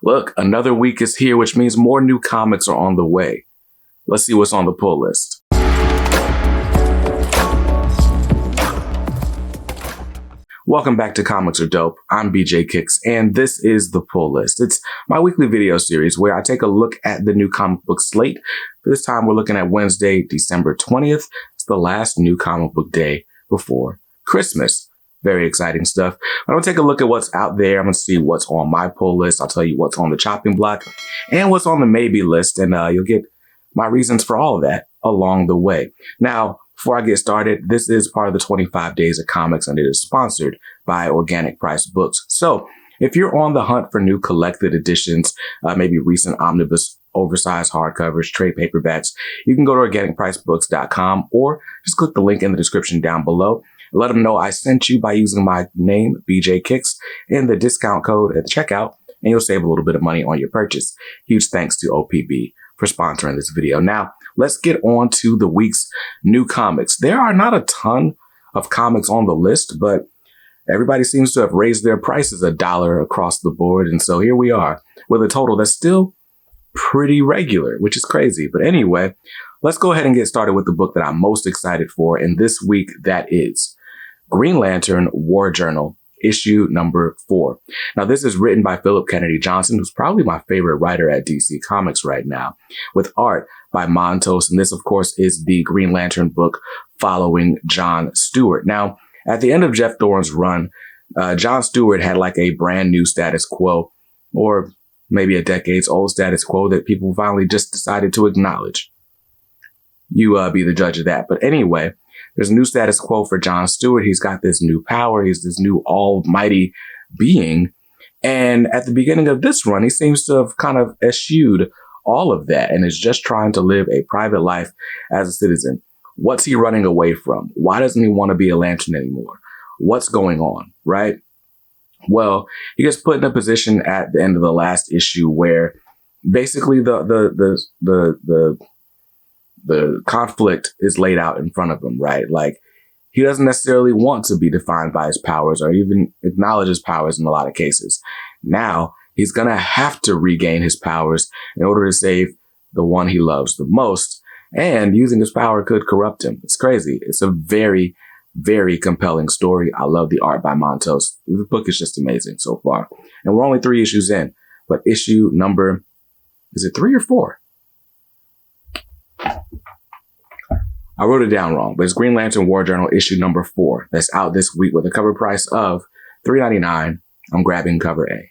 Look, another week is here, which means more new comics are on the way. Let's see what's on the pull list. Welcome back to Comics Are Dope. I'm BJ Kicks, and this is the pull list. It's my weekly video series where I take a look at the new comic book slate. This time we're looking at Wednesday, December 20th. It's the last new comic book day before Christmas. Very exciting stuff. I'm going to take a look at what's out there. I'm going to see what's on my pull list. I'll tell you what's on the chopping block and what's on the maybe list. And you'll get my reasons for all of that along the way. Now, before I get started, this is part of the 25 Days of Comics, and it is sponsored by Organic Price Books. So if you're on the hunt for new collected editions, maybe recent omnibus oversized hardcovers, trade paperbacks, you can go to organicpricebooks.com or just click the link in the description down below. Let them know I sent you by using my name, BJ Kicks, and the discount code at the checkout, and you'll save a little bit of money on your purchase. Huge thanks to OPB for sponsoring this video. Now, let's get on to the week's new comics. There are not a ton of comics on the list, but everybody seems to have raised their prices $1 across the board. And so here we are with a total that's still pretty regular, which is crazy. But anyway, let's go ahead and get started with the book that I'm most excited for. And this week, that is Green Lantern War Journal, issue number 4. Now, this is written by Philip Kennedy Johnson, who's probably my favorite writer at DC Comics right now, with art by Montos. And this, of course, is the Green Lantern book following John Stewart. Now, at the end of Jeff Thorne's run, John Stewart had like a brand new status quo, or maybe a decades old status quo that people finally just decided to acknowledge. You be the judge of that. But anyway, there's a new status quo for John Stewart. He's got this new power. He's this new almighty being. And at the beginning of this run, he seems to have kind of eschewed all of that and is just trying to live a private life as a citizen. What's he running away from? Why doesn't he want to be a Lantern anymore? What's going on, right? Well, he gets put in a position at the end of the last issue where basically the conflict is laid out in front of him, right? Like, he doesn't necessarily want to be defined by his powers or even acknowledge his powers in a lot of cases. Now, he's going to have to regain his powers in order to save the one he loves the most. And using his power could corrupt him. It's crazy. It's a very, very compelling story. I love the art by Montos. The book is just amazing so far. And we're only 3 issues in, but issue number, is it 3 or 4? I wrote it down wrong, but it's Green Lantern War Journal issue number 4 that's out this week with a cover price of $3.99. I'm grabbing cover A.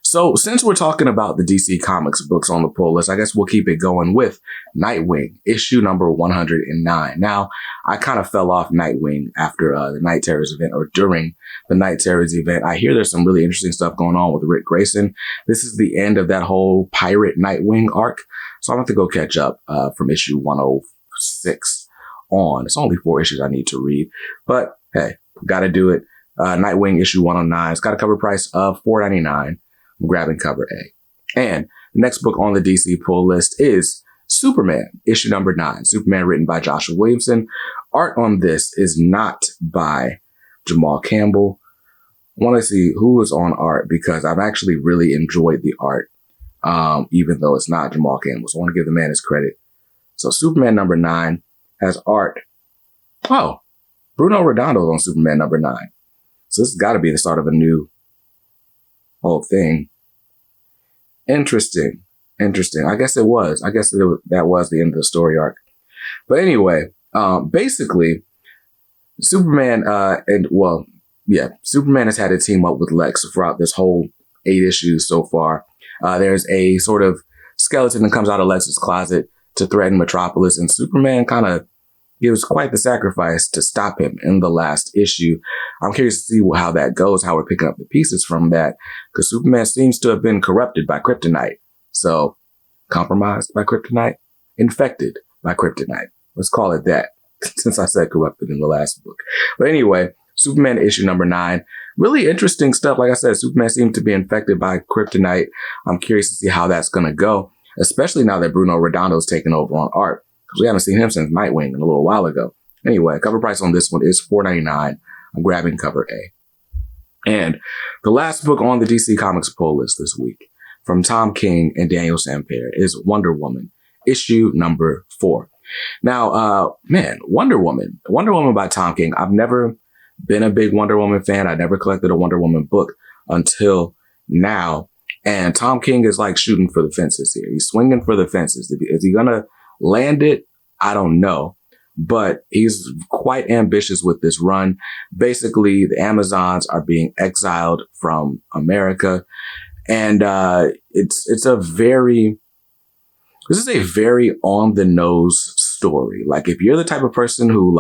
So since we're talking about the DC Comics books on the pull list, I guess we'll keep it going with Nightwing, issue number 109. Now, I kind of fell off Nightwing after the Night Terrors event, or during the Night Terrors event. I hear there's some really interesting stuff going on with Rick Grayson. This is the end of that whole pirate Nightwing arc. So I'm going to have to go catch up from issue 106 on. It's only 4 issues I need to read, but hey, got to do it. Nightwing issue 109. It's got a cover price of $4.99. I'm grabbing cover A. And the next book on the DC pull list is Superman, issue number 9. Superman written by Joshua Williamson. Art on this is not by Jamal Campbell. I want to see who is on art because I've actually really enjoyed the art, even though it's not Jamal Campbell. So I want to give the man his credit. So Superman number 9 has art. Oh, Bruno Redondo on Superman number 9. So this has got to be the start of a new whole thing. Interesting. I guess it was. That was the end of the story arc. But anyway, basically, Superman, Superman has had to team up with Lex throughout this whole 8 issues so far. There's a sort of skeleton that comes out of Lex's closet to threaten Metropolis, and Superman kind of gives quite the sacrifice to stop him in the last issue. I'm curious to see how that goes, how we're picking up the pieces from that, because Superman seems to have been corrupted by kryptonite. So, compromised by kryptonite? Infected by kryptonite. Let's call it that, since I said corrupted in the last book. But anyway, Superman issue number 9. Really interesting stuff. Like I said, Superman seemed to be infected by kryptonite. I'm curious to see how that's going to go, especially now that Bruno Redondo's taken over on art, because we haven't seen him since Nightwing a little while ago. Anyway, cover price on this one is $4.99. I'm grabbing cover A. And the last book on the DC Comics pull list this week, from Tom King and Daniel Sampere is Wonder Woman, issue number 4. Now, Wonder Woman by Tom King. I've never been a big Wonder Woman fan. I never collected a Wonder Woman book until now. And Tom King is like shooting for the fences here. He's swinging for the fences. Is he going to land it? I don't know. But he's quite ambitious with this run. Basically, the Amazons are being exiled from America. And this is a very on the nose story. Like, if you're the type of person who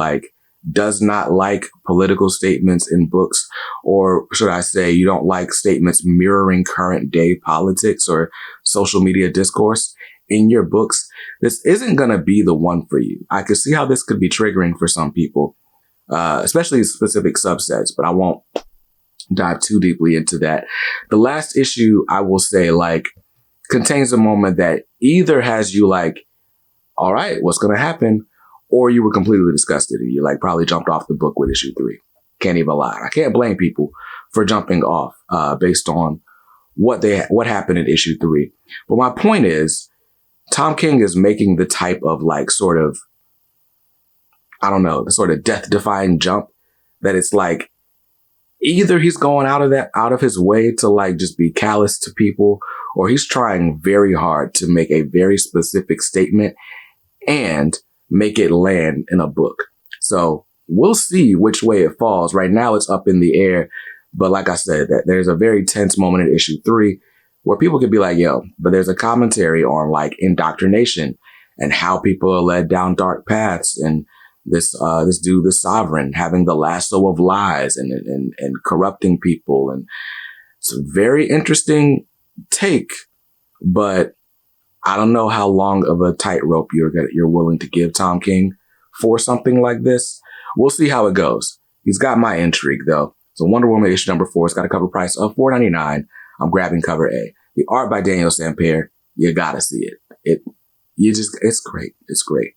does not like political statements in books, or should I say you don't like statements mirroring current day politics or social media discourse in your books, this isn't going to be the one for you. I could see how this could be triggering for some people, especially specific subsets, but I won't dive too deeply into that. The last issue, I will say, contains a moment that either has you all right, what's going to happen? Or you were completely disgusted and you probably jumped off the book with issue 3. Can't even lie. I can't blame people for jumping off based on what happened in issue 3. But my point is, Tom King is making the type of the sort of death-defying jump that it's either he's going out of his way to just be callous to people, or he's trying very hard to make a very specific statement and make it land in a book. So we'll see which way it falls. Right now it's up in the air. But like I said, that there's a very tense moment in issue 3 where people could be but there's a commentary on indoctrination and how people are led down dark paths, and this dude, the Sovereign, having the lasso of lies and corrupting people. And it's a very interesting take, but I don't know how long of a tightrope you're willing to give Tom King for something like this. We'll see how it goes. He's got my intrigue though. So Wonder Woman issue number 4, it's got a cover price of $4.99. I'm grabbing cover A. The art by Daniel Sampere, you gotta see it. It's great. It's great.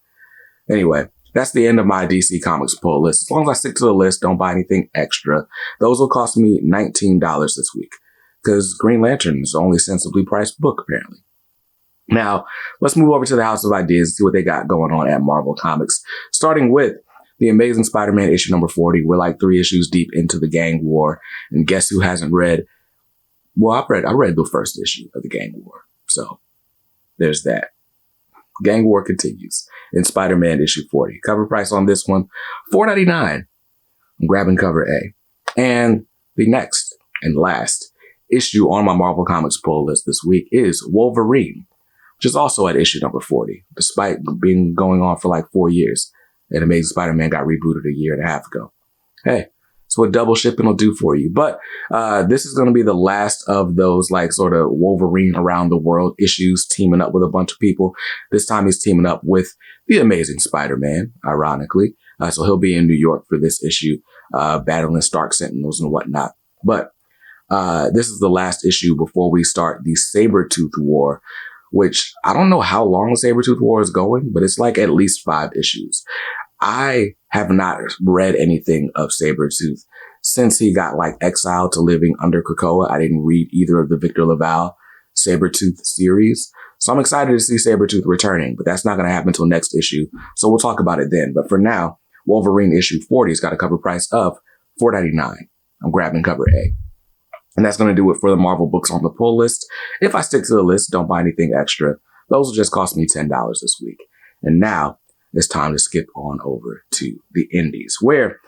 Anyway, that's the end of my DC Comics pull list. As long as I stick to the list, don't buy anything extra. Those will cost me $19 this week, because Green Lantern is the only sensibly priced book, apparently. Now, let's move over to the House of Ideas and see what they got going on at Marvel Comics. Starting with The Amazing Spider-Man issue number 40. We're 3 issues deep into the Gang War. And guess who hasn't read? Well, I read the first issue of the Gang War. So there's that. Gang War continues in Spider-Man issue 40. Cover price on this one, $4.99. I'm grabbing cover A. And the next and last issue on my Marvel Comics pull list this week is Wolverine, which is also at issue number 40, despite being going on for 4 years. And Amazing Spider-Man got rebooted a year and a half ago. Hey, it's what double shipping will do for you. But this is going to be the last of those sort of Wolverine around the world issues, teaming up with a bunch of people. This time he's teaming up with the Amazing Spider-Man, ironically. So he'll be in New York for this issue, battling Stark Sentinels and whatnot. But this is the last issue before we start the Sabretooth War, which I don't know how long the Sabretooth War is going, but it's at least 5 issues. I have not read anything of Sabretooth since he got exiled to living under Krakoa. I didn't read either of the Victor LaValle Sabretooth series. So I'm excited to see Sabretooth returning, but that's not going to happen until next issue. So we'll talk about it then. But for now, Wolverine issue 40's got a cover price of $4.99. I'm grabbing cover A. And that's going to do it for the Marvel books on the pull list. If I stick to the list, don't buy anything extra. Those will just cost me $10 this week. And now it's time to skip on over to the indies, where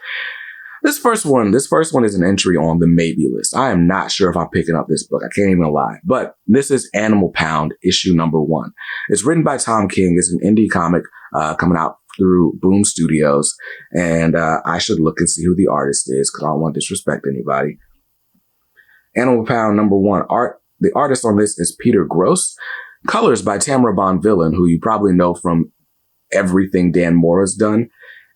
this first one is an entry on the maybe list. I am not sure if I'm picking up this book. I can't even lie. But this is Animal Pound issue number 1. It's written by Tom King. It's an indie comic coming out through Boom Studios. And I should look and see who the artist is, because I don't want to disrespect anybody. Animal Pound number 1 art. The artist on this is Peter Gross. Colors by Tamara Bonvillain, who you probably know from everything Dan Mora's done.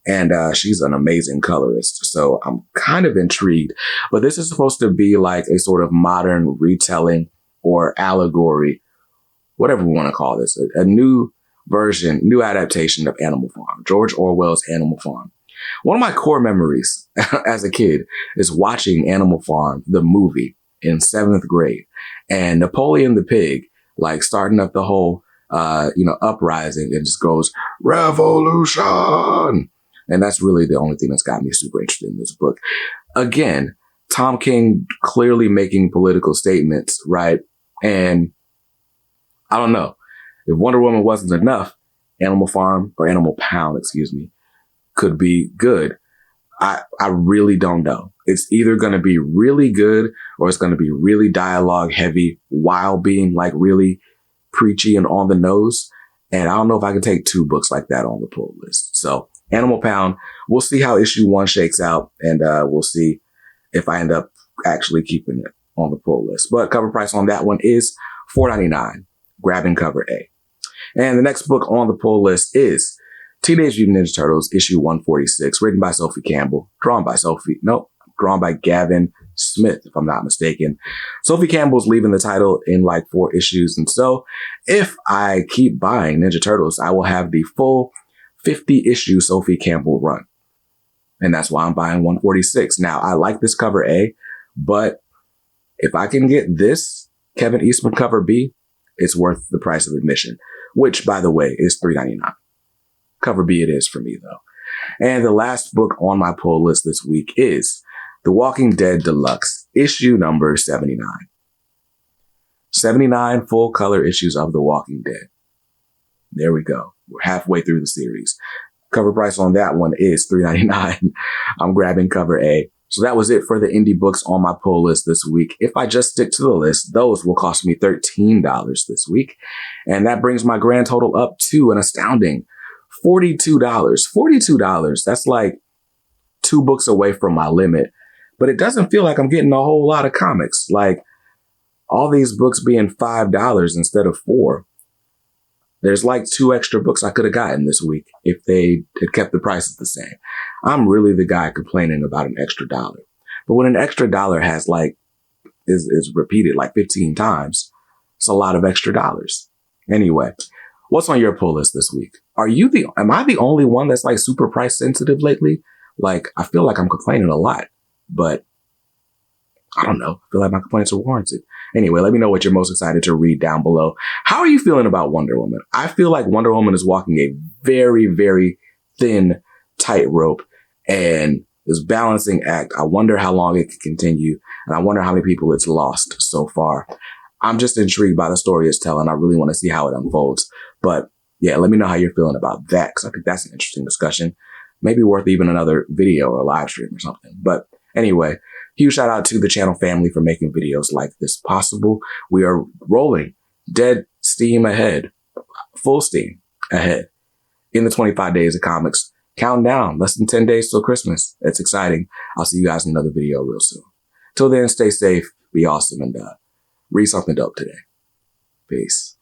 And she's an amazing colorist. So I'm kind of intrigued. But this is supposed to be a sort of modern retelling or allegory, whatever we want to call this, a new version, new adaptation of Animal Farm, George Orwell's Animal Farm. One of my core memories as a kid is watching Animal Farm, the movie, in 7th grade. And Napoleon the Pig, like starting up the whole, uprising, and just goes, revolution. And that's really the only thing that's got me super interested in this book. Again, Tom King clearly making political statements, right? And I don't know. If Wonder Woman wasn't enough, Animal Pound, could be good. I really don't know. It's either going to be really good or it's going to be really dialogue heavy while being like really preachy and on the nose. And I don't know if I can take 2 books like that on the pull list. So Animal Pound, we'll see how issue 1 shakes out, and we'll see if I end up actually keeping it on the pull list. But cover price on that one is $4.99, grabbing cover A. And the next book on the pull list is Teenage Mutant Ninja Turtles, issue 146, written by Sophie Campbell, drawn by Gavin Smith, if I'm not mistaken. Sophie Campbell's leaving the title in like 4 issues. And so if I keep buying Ninja Turtles, I will have the full 50-issue Sophie Campbell run. And that's why I'm buying 146. Now, I like this cover A, but if I can get this Kevin Eastman cover B, it's worth the price of admission, which, by the way, is $3.99. Cover B it is for me, though. And the last book on my pull list this week is The Walking Dead Deluxe, issue number 79. 79 full color issues of The Walking Dead. There we go. We're halfway through the series. Cover price on that one is $3.99. I'm grabbing cover A. So that was it for the indie books on my pull list this week. If I just stick to the list, those will cost me $13 this week. And that brings my grand total up to an astounding $42. $42. That's like 2 books away from my limit. But it doesn't feel like I'm getting a whole lot of comics. Like all these books being $5 instead of $4. There's like 2 extra books I could have gotten this week if they had kept the prices the same. I'm really the guy complaining about an extra dollar. But when an extra dollar has like, is repeated like 15 times, it's a lot of extra dollars. Anyway, what's on your pull list this week? Am I the only one that's like super price sensitive lately? Like, I feel like I'm complaining a lot, but I don't know. I feel like my complaints are warranted. Anyway, let me know what you're most excited to read down below. How are you feeling about Wonder Woman? I feel like Wonder Woman is walking a very, very thin tightrope, and this balancing act, I wonder how long it can continue, and I wonder how many people it's lost so far. I'm just intrigued by the story it's telling. I really want to see how it unfolds. But yeah, let me know how you're feeling about that, because I think that's an interesting discussion. Maybe worth even another video or a live stream or something. But anyway, huge shout out to the channel family for making videos like this possible. We are rolling dead steam ahead, full steam ahead in the 25 days of comics. Count down, less than 10 days till Christmas. It's exciting. I'll see you guys in another video real soon. Till then, stay safe, be awesome, and read something dope today. Peace.